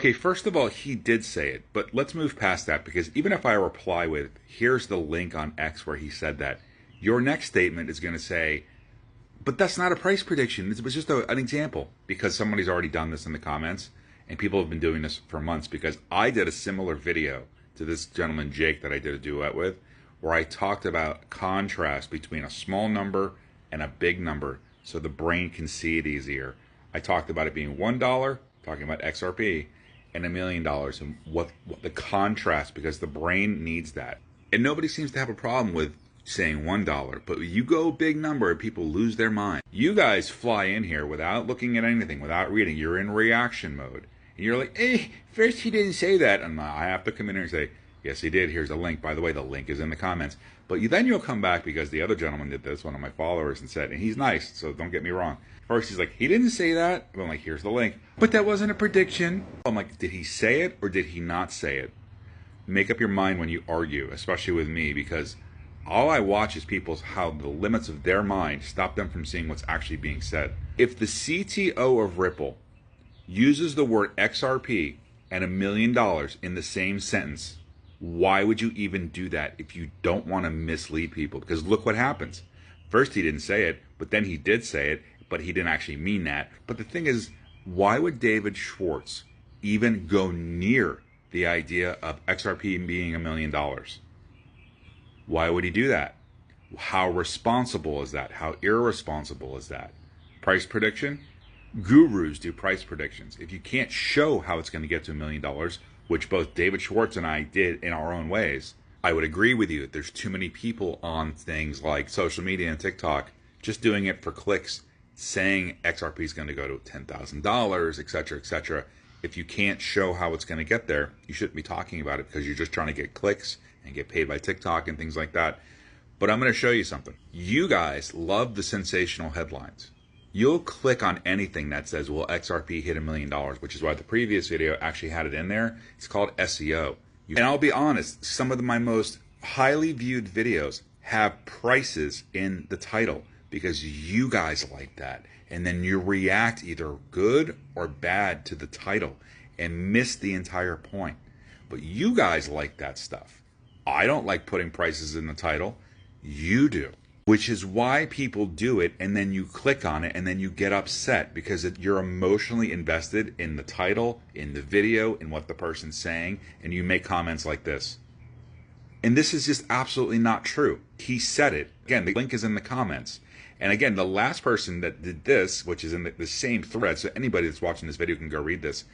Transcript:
Okay, first of all, he did say it, but let's move past that because even if I reply with, here's the link on X where he said that, your next statement is going to say, but that's not a price prediction. It was just an example because somebody's already done this in the comments and people have been doing this for months because I did a similar video to this gentleman, Jake, that I did a duet with, where I talked about contrast between a small number and a big number so the brain can see it easier. I talked about it being $1, talking about XRP, and $1 million and what the contrast, because the brain needs that. And nobody seems to have a problem with saying $1, but you go big number and people lose their mind. You guys fly in here without looking at anything, without reading. You're in reaction mode. And you're like, hey, first he didn't say that. And I have to come in here and say, yes, he did. Here's a link. By the way, the link is in the comments. But then you'll come back because the other gentleman did this, one of my followers, and said, and he's nice, so don't get me wrong. First, he's like, he didn't say that. I'm like, here's the link. But that wasn't a prediction. I'm like, did he say it or did he not say it? Make up your mind when you argue, especially with me, because all I watch is how the limits of their mind stop them from seeing what's actually being said. If the CTO of Ripple uses the word XRP and $1 million in the same sentence, why would you even do that if you don't want to mislead people? Because look what happens. First, he didn't say it, but then he did say it, but he didn't actually mean that. But the thing is, why would David Schwartz even go near the idea of XRP being $1 million? Why would he do that? How responsible is that? How irresponsible is that? Price prediction? Gurus do price predictions. If you can't show how it's going to get to $1 million, which both David Schwartz and I did in our own ways, I would agree with you that there's too many people on things like social media and TikTok just doing it for clicks, saying XRP is going to go to $10,000, etc., etc. If you can't show how it's going to get there, you shouldn't be talking about it because you're just trying to get clicks and get paid by TikTok and things like that. But I'm going to show you something. You guys love the sensational headlines. You'll click on anything that says, well, XRP hit $1 million, which is why the previous video actually had it in there. It's called SEO. And I'll be honest, some of my most highly viewed videos have prices in the title because you guys like that. And then you react either good or bad to the title and miss the entire point. But you guys like that stuff. I don't like putting prices in the title. You do. Which is why people do it, and then you click on it, and then you get upset because you're emotionally invested in the title, in the video, in what the person's saying, and you make comments like this. And this is just absolutely not true. He said it. Again, the link is in the comments. And again, the last person that did this, which is in the same thread, so anybody that's watching this video can go read this.